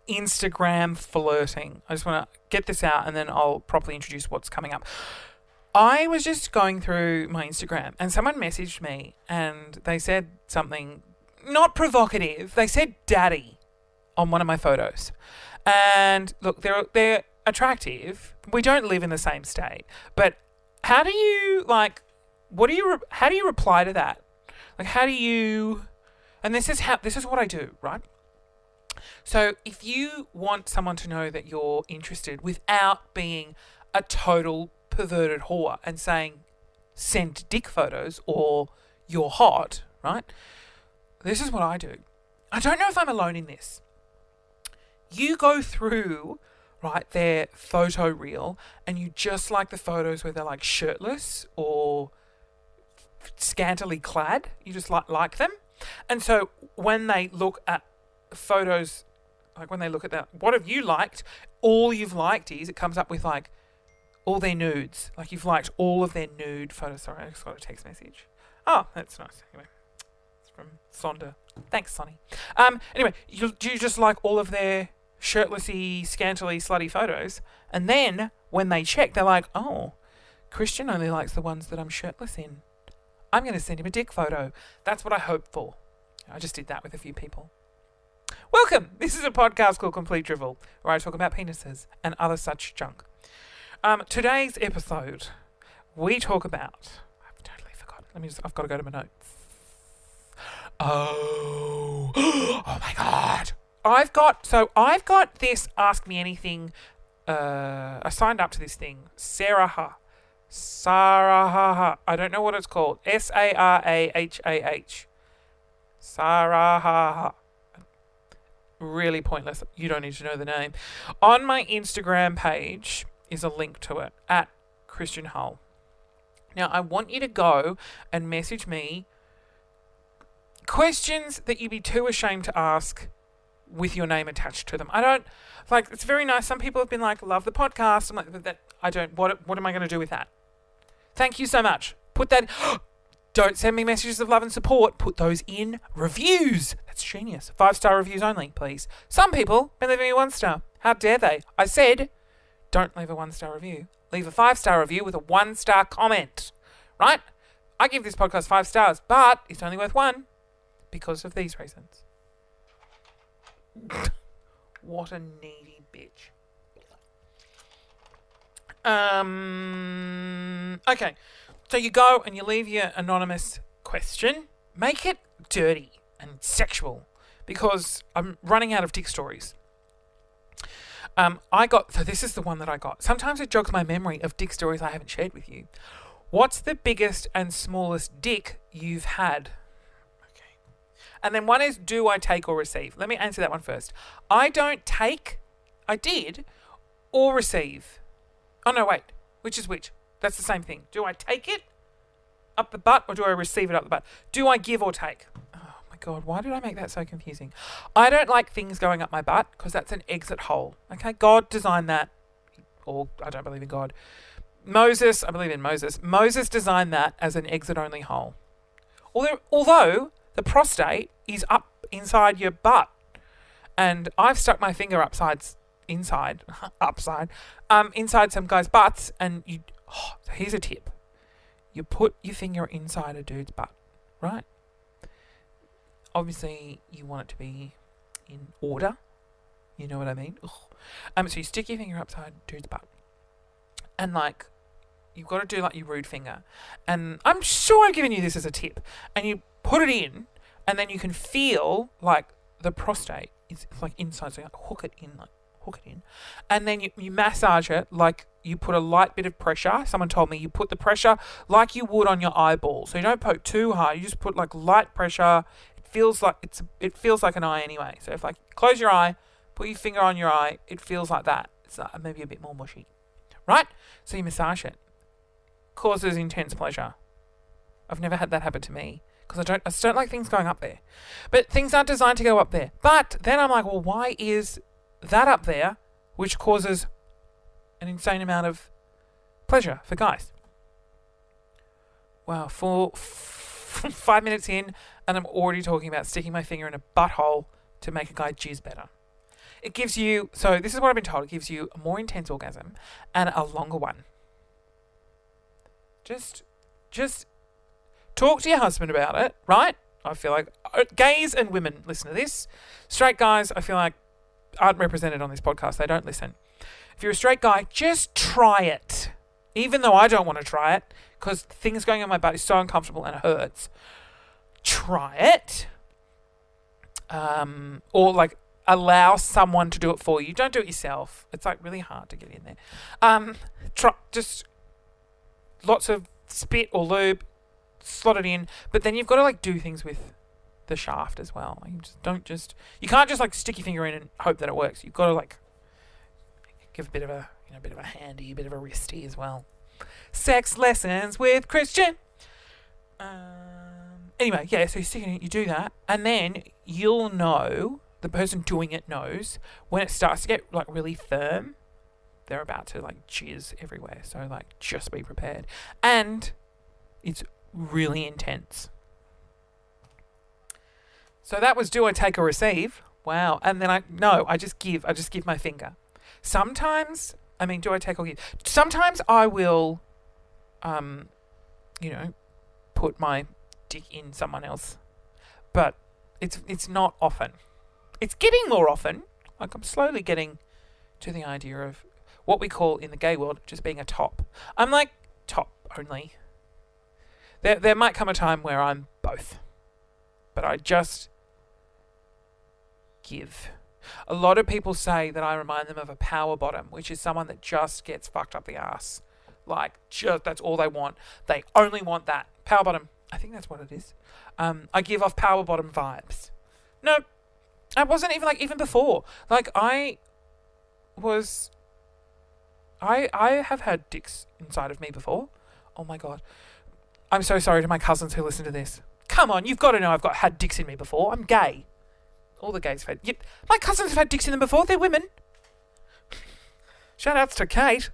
Instagram flirting. I just want to get this out and then I'll properly introduce what's coming up. I was just going through my Instagram and someone messaged me and they said something not provocative. They said daddy on one of my photos. And look, they're attractive. We don't live in the same state. But how do you, like, how do you reply to that? Like, how do you, and this is what I do, right? So if you want someone to know that you're interested without being a total perverted whore and saying, send dick photos or you're hot, right? This is what I do. I don't know if I'm alone in this. You go through, right, their photo reel and you just like the photos where they're like shirtless or scantily clad. You just like them. And so when they look at photos, like when they look at that, what have you liked? All you've liked is, it comes up with like all their nudes. Like you've liked all of their nude photos. Sorry, I just got a text message. Oh, that's nice. Anyway, it's from Sonda. Thanks, Sonny. Anyway, you just like all of their shirtlessy, scantily, slutty photos. And then when they check, they're like, oh, Christian only likes the ones that I'm shirtless in. I'm going to send him a dick photo. That's what I hope for. I just did that with a few people. Welcome. This is a podcast called Complete Drivel, where I talk about penises and other such junk. Today's episode, we talk about, I've totally forgotten. I've got to go to my notes. Oh my God. I've got this Ask Me Anything. I signed up to this thing. Sarahah. I don't know what it's called. Sarahah. Sarahah. Really pointless. You don't need to know the name. On my Instagram page is a link to it at Christian Hull. Now, I want you to go and message me questions that you'd be too ashamed to ask with your name attached to them. I don't, like, it's very nice. Some people have been like, love the podcast. I'm like, what am I going to do with that? Thank you so much. Put that, don't send me messages of love and support. Put those in reviews. That's genius. 5-star reviews only, please. Some people been leaving me 1 star. How dare they? I said, don't leave a 1-star review. Leave a 5-star review with a 1-star comment. Right? I give this podcast 5 stars, but it's only worth 1 because of these reasons. What a needy bitch. Okay. So you go and you leave your anonymous question. Make it dirty and sexual because I'm running out of dick stories. So this is the one that I got. Sometimes it jogs my memory of dick stories I haven't shared with you. What's the biggest and smallest dick you've had? Okay. And then one is, do I take or receive? Let me answer that one first. I don't take, I did, or receive. Oh, no, wait. Which is which? That's the same thing. Do I take it up the butt or do I receive it up the butt? Do I give or take? Oh, my God. Why did I make that so confusing? I don't like things going up my butt because that's an exit hole. Okay? God designed that. Or I don't believe in God. I believe in Moses. Moses designed that as an exit-only hole. Although the prostate is up inside your butt. And I've stuck my finger inside some guys' butts, and so here's a tip. You put your finger inside a dude's butt, right? Obviously, you want it to be in order. You know what I mean? So you stick your finger upside dude's butt. And, like, you've got to do, like, your rude finger. And I'm sure I've given you this as a tip. And you put it in, and then you can feel, like, the prostate is, like, inside. So you hook it in. And then you massage it like you put a light bit of pressure. Someone told me you put the pressure like you would on your eyeball. So you don't poke too hard. You just put, like, light pressure. It feels like an eye anyway. So if, like, close your eye, put your finger on your eye, it feels like that. It's maybe a bit more mushy. Right? So you massage it. Causes intense pleasure. I've never had that happen to me because I just don't like things going up there. But things aren't designed to go up there. But then I'm like, well, why is that up there, which causes an insane amount of pleasure for guys? Wow, for 5 minutes in, and I'm already talking about sticking my finger in a butthole to make a guy jizz better. It gives you, so this is what I've been told, it gives you a more intense orgasm and a longer one. Just talk to your husband about it, right? I feel like gays and women listen to this. Straight guys, I feel like, aren't represented on this podcast. They don't listen. If you're a straight guy, just try it. Even though I don't want to try it, because things going on my butt is so uncomfortable and it hurts. Try it. Or like allow someone to do it for you. Don't do it yourself. It's like really hard to get in there. Try just lots of spit or lube, slot it in, but then you've got to like do things with the shaft as well. Like, you can't just like stick your finger in and hope that it works. You've got to like give a bit of a handy, a bit of a wristy as well. Sex lessons with Christian. Anyway, yeah, so you stick it in, you do that, and then you'll know, the person doing it knows, when it starts to get like really firm, they're about to like jizz everywhere. So like just be prepared. And it's really intense. So that was do I take or receive? Wow. And then I just give my finger. Sometimes, do I take or give? Sometimes I will, put my dick in someone else. But it's not often. It's getting more often. Like I'm slowly getting to the idea of what we call in the gay world just being a top. I'm like top only. There might come a time where I'm both. But I just give. A lot of people say that I remind them of a power bottom, which is someone that just gets fucked up the ass. Like, just that's all they want. They only want that. Power bottom. I think that's what it is. I give off power bottom vibes. No, I wasn't even before. Like, I have had dicks inside of me before. Oh my God. I'm so sorry to my cousins who listen to this. Come on, you've got to know I've had dicks in me before. I'm gay. All the gays have had... my cousins have had dicks in them before. They're women. Shout outs to Kate.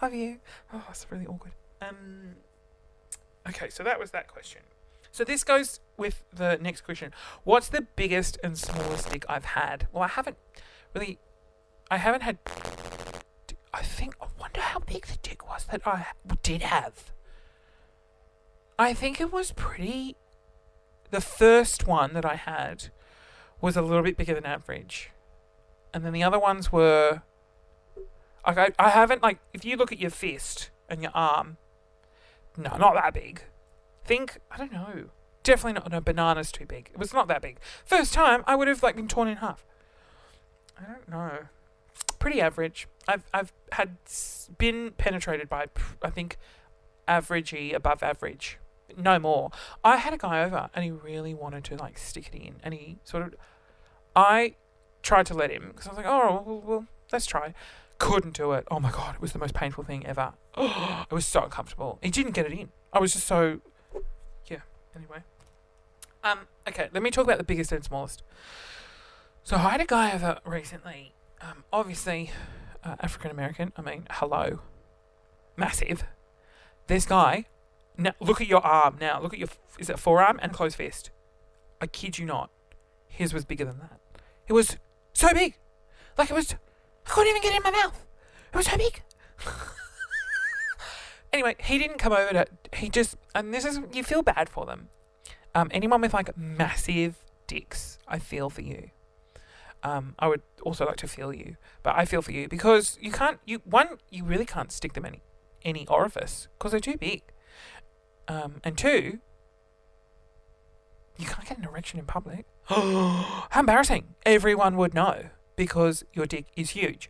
Love you. Oh, it's really awkward. Okay, so that was that question. So this goes with the next question. What's the biggest and smallest dick I've had? Well, I haven't had... I wonder how big the dick was that I did have. I think it was pretty... The first one that I had was a little bit bigger than average. And then the other ones were... I haven't, like, if you look at your fist and your arm, no, not that big. I don't know. Definitely not, no, banana's too big. It was not that big. First time, I would have, like, been torn in half. I don't know. Pretty average. I've been penetrated by, I think, averagey, above average. No more. I had a guy over and he really wanted to like stick it in, and he sort of, I tried to let him because I was like, oh, well, let's try. Couldn't do it. Oh my God, it was the most painful thing ever. Oh, it was so uncomfortable. He didn't get it in. I was just so, yeah. Anyway, okay, let me talk about the biggest and smallest. So I had a guy over recently. Obviously, African American. Hello, massive. This guy. Now, look at your arm now. Look at is it forearm and closed fist? I kid you not. His was bigger than that. It was so big. Like I couldn't even get it in my mouth. It was so big. Anyway, he didn't come over and this is, you feel bad for them. Anyone with like massive dicks, I feel for you. I would also like to feel you, but I feel for you because you really can't stick them in any orifice because they're too big. And two, you can't get an erection in public. How embarrassing. Everyone would know because your dick is huge.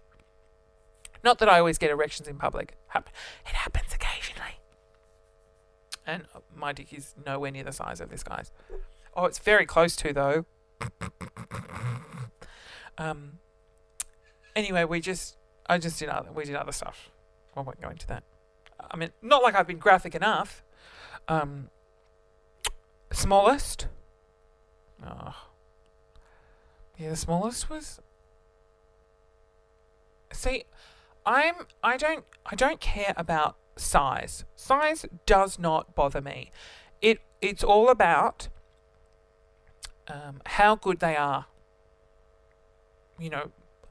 Not that I always get erections in public. It happens occasionally. And my dick is nowhere near the size of this guy's. Oh, it's very close to, though. Anyway, we did other stuff. I won't go into that. Not like I've been graphic enough. Smallest. Oh. Yeah, the smallest was. See, I don't care about size. Size does not bother me. It's all about how good they are.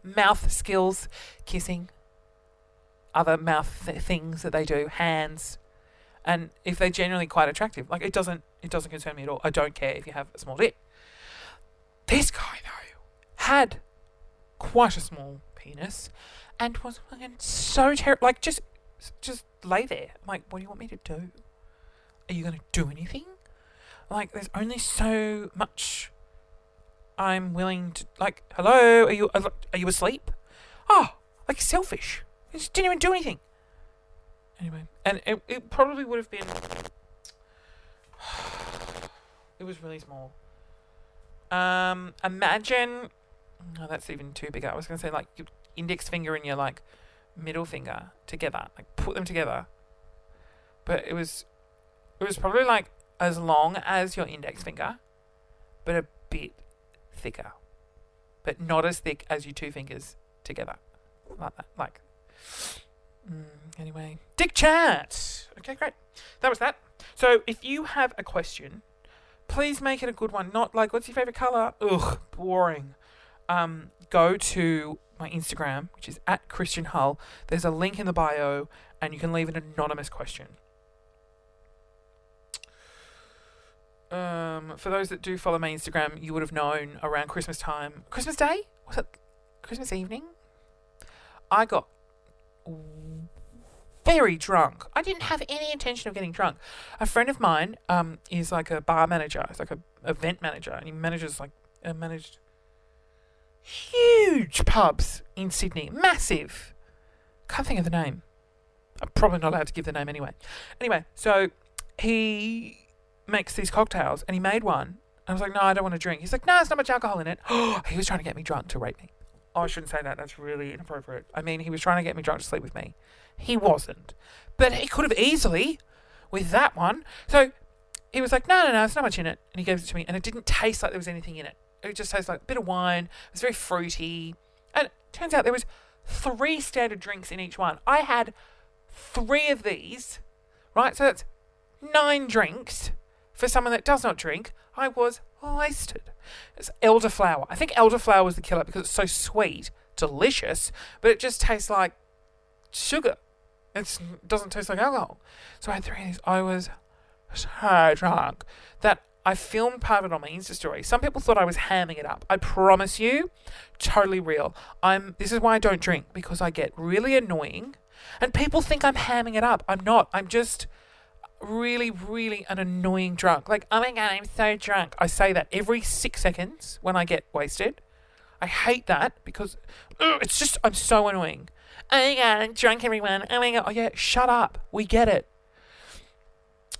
mouth skills, kissing, other mouth things that they do, hands. And if they're genuinely quite attractive, like it doesn't concern me at all. I don't care if you have a small dick. This guy though had quite a small penis and was fucking so terrible. Like just lay there. I'm like, what do you want me to do? Are you going to do anything? Like, there's only so much I'm willing to. Like, hello, are you asleep? Oh, like selfish. You just didn't even do anything. Anyway, and it probably would have been. It was really small. Imagine. No, that's even too big. I was going to say like your index finger and your like middle finger together, like put them together. But it was probably like as long as your index finger, but a bit thicker, but not as thick as your two fingers together, like that. Like, anyway, dick chat. Okay, great. That was that. So if you have a question, please make it a good one. Not like, what's your favorite color? Ugh, boring. Go to my Instagram, which is @ChristianHull. There's a link in the bio, and you can leave an anonymous question. For those that do follow my Instagram, you would have known around Christmas time. Christmas Day? Was it Christmas evening? I got very drunk. I didn't have any intention of getting drunk. A friend of mine is like a bar manager. He's like a event manager, and he manages managed huge pubs in Sydney. Massive. Can't think of the name. I'm probably not allowed to give the name anyway. Anyway, so he makes these cocktails, and he made one. I was like, no, I don't want to drink. He's like, no, it's not much alcohol in it. He was trying to get me drunk to rape me. Oh, I shouldn't say that. That's really inappropriate. I mean, he was trying to get me drunk to sleep with me. He wasn't. But he could have easily with that one. So he was like, no, it's not much in it. And he gave it to me, and it didn't taste like there was anything in it. It just tastes like a bit of wine. It was very fruity. And it turns out there was 3 standard drinks in each one. I had 3 of these, right? So that's 9 drinks for someone that does not drink. I was wasted. It's elderflower. I think elderflower was the killer because it's so sweet, delicious, but it just tastes like sugar. It doesn't taste like alcohol. So I had 3 of these. I was so drunk that I filmed part of it on my Insta story. Some people thought I was hamming it up. I promise you, totally real. This is why I don't drink, because I get really annoying and people think I'm hamming it up. I'm not. I'm just really, really an annoying drunk. Like, oh my God, I'm so drunk. I say that every 6 seconds when I get wasted. I hate that because it's just, I'm so annoying. Oh my God, I'm drunk, everyone. Oh my God. Oh yeah, shut up. We get it.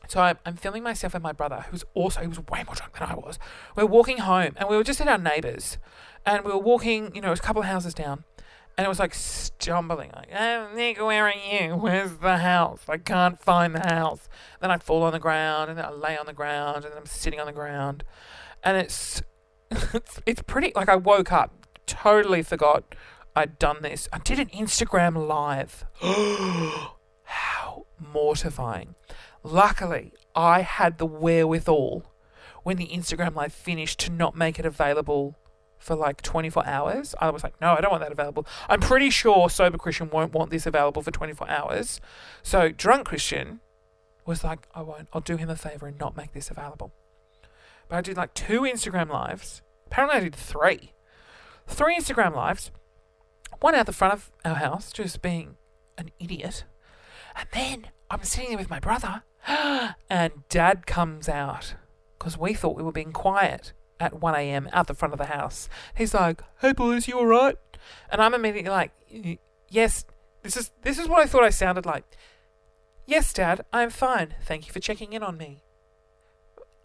So I'm filming myself and my brother, he was way more drunk than I was. We were walking home, and we were just at our neighbours, and we were walking, it was a couple of houses down, and it was like stumbling, like, oh, Nick, where are you? Where's the house? I can't find the house. Then I fall on the ground, and then I lay on the ground, and then I'm sitting on the ground, and it's pretty, like I woke up, totally forgot I'd done this. I did an Instagram live. How mortifying. Luckily, I had the wherewithal when the Instagram live finished to not make it available for like 24 hours. I was like, no, I don't want that available. I'm pretty sure Sober Christian won't want this available for 24 hours. So Drunk Christian was like, I won't. I'll do him a favour and not make this available. But I did like 2 Instagram lives. Apparently I did 3. 3 Instagram lives. One out the front of our house, just being an idiot. And then I'm sitting there with my brother, and Dad comes out because we thought we were being quiet at 1 a.m. out the front of the house. He's like, hey boys, you all right? And I'm immediately like, yes, this is what I thought I sounded like. Yes, Dad, I'm fine. Thank you for checking in on me.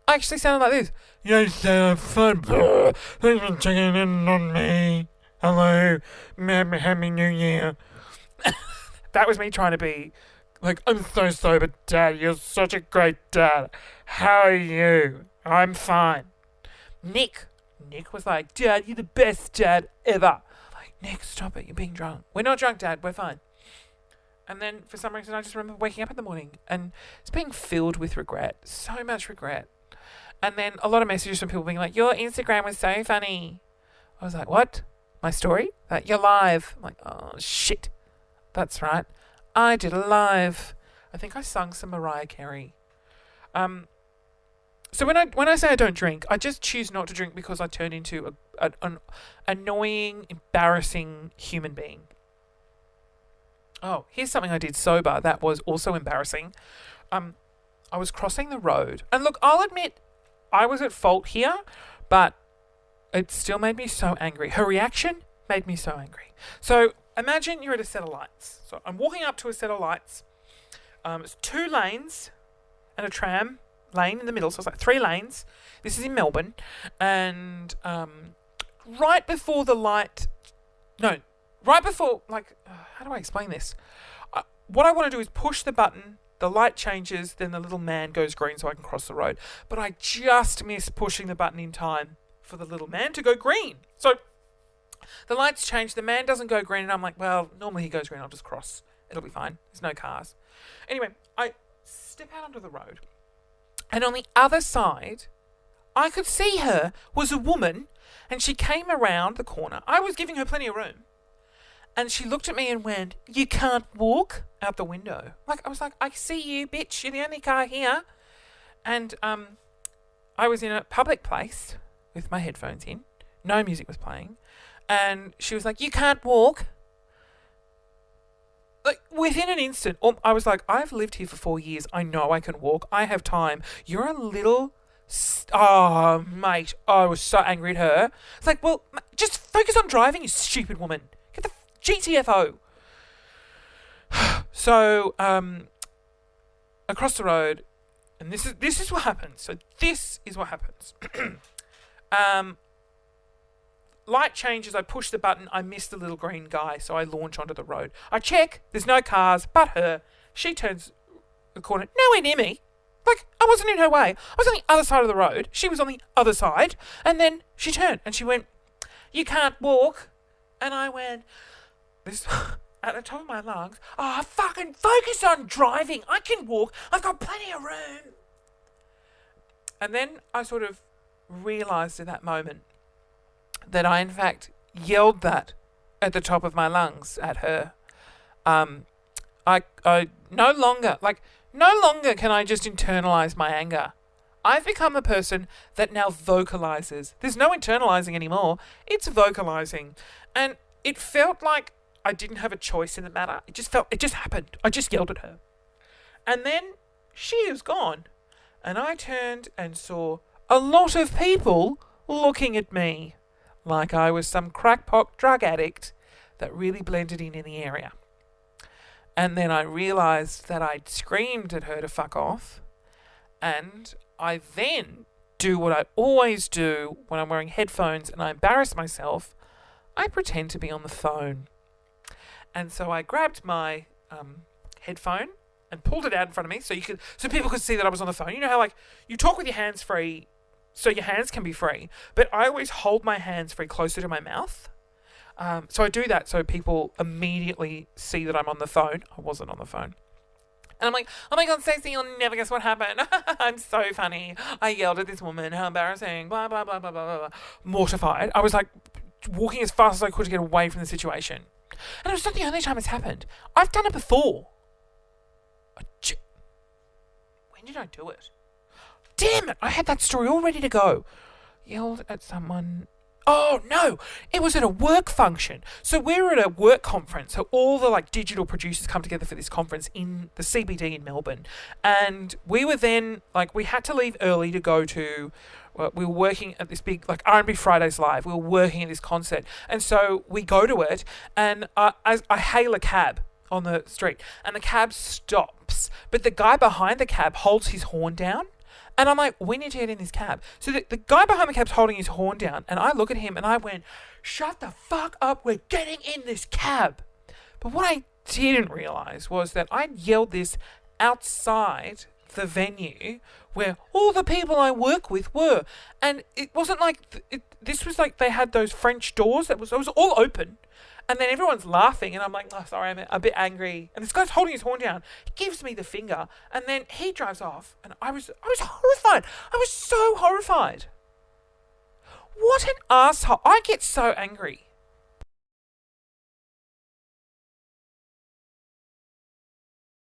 I actually sounded like this. Yes, Dad, I'm fine. Thanks for checking in on me. Hello, Happy New Year. That was me trying to be like, I'm so sober, Dad. You're such a great dad. How are you? I'm fine. Nick was like, Dad, you're the best dad ever. Like, Nick, stop it. You're being drunk. We're not drunk, Dad. We're fine. And then for some reason, I just remember waking up in the morning and it's being filled with regret. So much regret. And then a lot of messages from people being like, your Instagram was so funny. I was like, what? my story. You're live. I'm like, oh, shit. That's right. I did a live. I think I sung some Mariah Carey. So when I say I don't drink, I just choose not to drink because I turn into an annoying, embarrassing human being. Oh, here's something I did sober that was also embarrassing. I was crossing the road. And look, I'll admit I was at fault here, but it still made me so angry. Her reaction made me so angry. So imagine you're at a set of lights. So I'm walking up to a set of lights. It's 2 lanes and a tram lane in the middle. So it's like 3 lanes. This is in Melbourne. And right before the light... No, right before... how do I explain this? What I want to do is push the button. The light changes, then the little man goes green so I can cross the road. But I just missed pushing the button in time for the little man to go green. So the lights change, the man doesn't go green, and I'm like, well, normally he goes green, I'll just cross. It'll be fine. There's no cars. Anyway, I step out onto the road, and on the other side, I could see her was a woman, and she came around the corner. I was giving her plenty of room. And she looked at me and went, "You can't walk," out the window. I was like, "I see you, bitch. You're the only car here." And I was in a public place with my headphones in. No music was playing. And she was like, "You can't walk." Within an instant, I was like, I've lived here for 4 years. I know I can walk. I have time. You're a little... Oh, mate. I was so angry at her. It's like, well, just focus on driving, you stupid woman. Get the GTFO. So, across the road, and this is what happens. So this is what happens. Light changes, I push the button, I miss the little green guy, so I launch onto the road. I check, there's no cars, but her. She turns the corner, nowhere near me. I wasn't in her way. I was on the other side of the road. She was on the other side. And then she turned and she went, "You can't walk." And I went, this at the top of my lungs, "Oh, fucking focus on driving. I can walk. I've got plenty of room." And then I sort of realised in that moment that I, in fact, yelled that at the top of my lungs at her. I no longer can I just internalise my anger. I've become a person that now vocalises. There's no internalising anymore. It's vocalising. And it felt like I didn't have a choice in the matter. It just happened. I just yelled at her. And then she is gone. And I turned and saw a lot of people looking at me like I was some crackpot drug addict that really blended in the area. And then I realised that I'd screamed at her to fuck off. And I then do what I always do when I'm wearing headphones and I embarrass myself. I pretend to be on the phone. And so I grabbed my headphone and pulled it out in front of me so people could see that I was on the phone. You know how you talk with your hands free so your hands can be free, but I always hold my hands very closer to my mouth. So I do that so people immediately see that I'm on the phone. I wasn't on the phone. And I'm like, "Oh my God, Stacey, you'll never guess what happened. I'm so funny. I yelled at this woman. How embarrassing. Blah, blah, blah, blah, blah, blah." Mortified. I was walking as fast as I could to get away from the situation. And it was not the only time it's happened. I've done it before. When did I do it? Damn it, I had that story all ready to go. Yelled at someone. Oh, no, it was at a work function. So we're at a work conference. So all the digital producers come together for this conference in the CBD in Melbourne. And we were then, we had to leave early to go to, we were working at this big, R&B Fridays Live. We were working at this concert. And so we go to it and I hail a cab on the street and the cab stops. But the guy behind the cab holds his horn down. And I'm like, "We need to get in this cab." So the guy behind the cab's holding his horn down. And I look at him and I went, "Shut the fuck up. We're getting in this cab." But what I didn't realise was that I'd yelled this outside the venue where all the people I work with were. And it wasn't this was they had those French doors it was all open. And then everyone's laughing, and I'm like, "Oh, sorry, I'm a bit angry." And this guy's holding his horn down. He gives me the finger, and then he drives off. And I was horrified. I was so horrified. What an asshole. I get so angry.